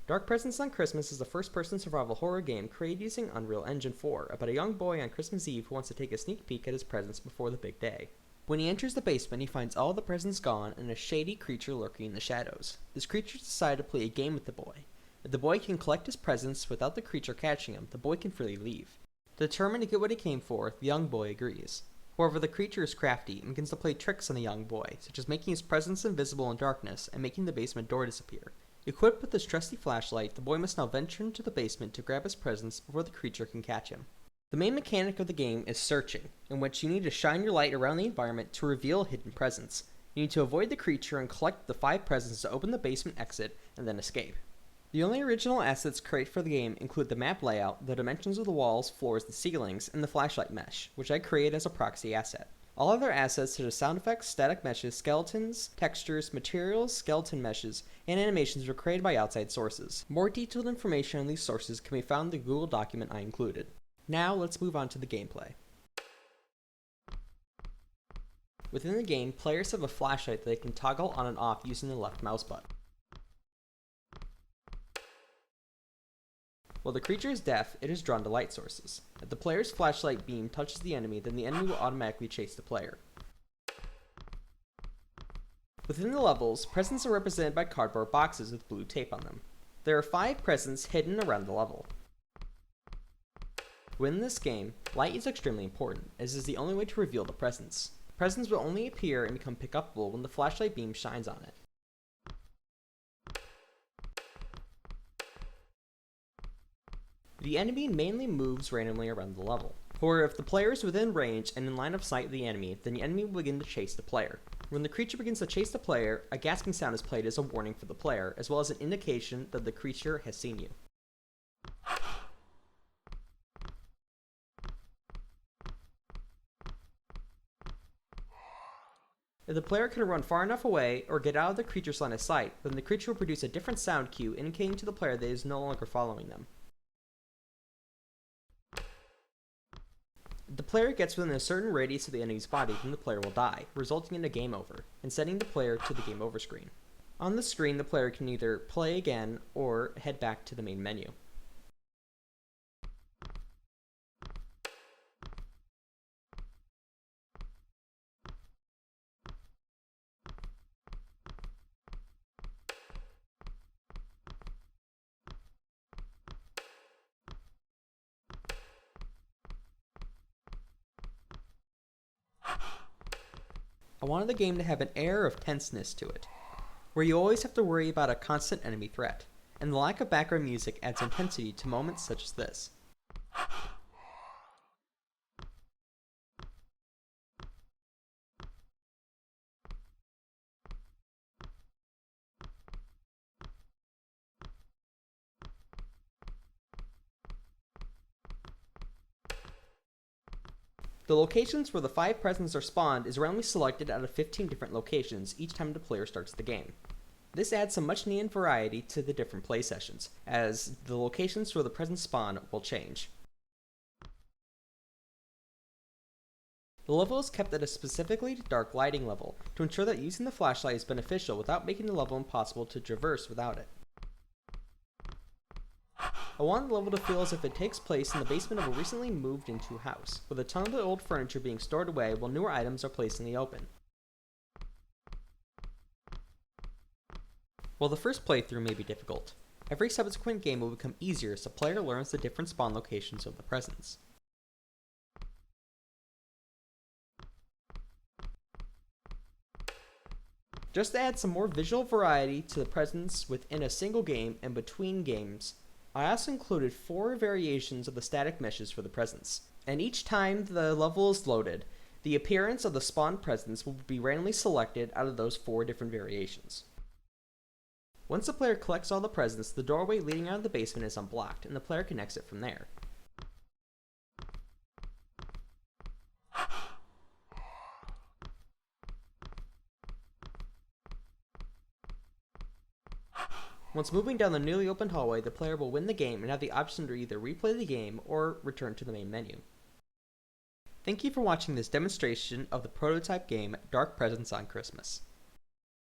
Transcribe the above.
Dark Presents on Christmas is a first-person survival horror game created using Unreal Engine 4 about a young boy on Christmas Eve who wants to take a sneak peek at his presents before the big day. When he enters the basement, he finds all the presents gone and a shady creature lurking in the shadows. This creature decides to play a game with the boy. If the boy can collect his presents without the creature catching him, the boy can freely leave. Determined to get what he came for, the young boy agrees. However, the creature is crafty and begins to play tricks on the young boy, such as making his presence invisible in darkness and making the basement door disappear. Equipped with his trusty flashlight, the boy must now venture into the basement to grab his presents before the creature can catch him. The main mechanic of the game is searching, in which you need to shine your light around the environment to reveal hidden presents. You need to avoid the creature and collect the 5 presents to open the basement exit and then escape. The only original assets created for the game include the map layout, the dimensions of the walls, floors, and ceilings, and the flashlight mesh, which I created as a proxy asset. All other assets such as sound effects, static meshes, skeletons, textures, materials, skeleton meshes, and animations were created by outside sources. More detailed information on these sources can be found in the Google document I included. Now let's move on to the gameplay. Within the game, players have a flashlight that they can toggle on and off using the left mouse button. While the creature is deaf, it is drawn to light sources. If the player's flashlight beam touches the enemy, then the enemy will automatically chase the player. Within the levels, presents are represented by cardboard boxes with blue tape on them. There are 5 presents hidden around the level. Within this game, light is extremely important, as it is the only way to reveal the presents. Presents will only appear and become pick-upable when the flashlight beam shines on it. The enemy mainly moves randomly around the level. However, if the player is within range and in line of sight of the enemy, then the enemy will begin to chase the player. When the creature begins to chase the player, a gasping sound is played as a warning for the player, as well as an indication that the creature has seen you. If the player can run far enough away or get out of the creature's line of sight, then the creature will produce a different sound cue indicating to the player that it is no longer following them. If the player gets within a certain radius of the enemy's body, then the player will die, resulting in a game over, and sending the player to the game over screen. On the screen, the player can either play again or head back to the main menu. I wanted the game to have an air of tenseness to it, where you always have to worry about a constant enemy threat, and the lack of background music adds intensity to moments such as this. The locations where the 5 presents are spawned is randomly selected out of 15 different locations each time the player starts the game. This adds some much needed variety to the different play sessions, as the locations where the presents spawn will change. The level is kept at a specifically dark lighting level to ensure that using the flashlight is beneficial without making the level impossible to traverse without it. I want the level to feel as if it takes place in the basement of a recently moved into house, with a ton of the old furniture being stored away while newer items are placed in the open. While the first playthrough may be difficult, every subsequent game will become easier as the player learns the different spawn locations of the presents. Just to add some more visual variety to the presents within a single game and between games, I also included 4 variations of the static meshes for the presents, and each time the level is loaded, the appearance of the spawned presents will be randomly selected out of those 4 different variations. Once the player collects all the presents, the doorway leading out of the basement is unblocked, and the player can exit from there. Once moving down the newly opened hallway, the player will win the game and have the option to either replay the game or return to the main menu. Thank you for watching this demonstration of the prototype game Dark Presents on Christmas.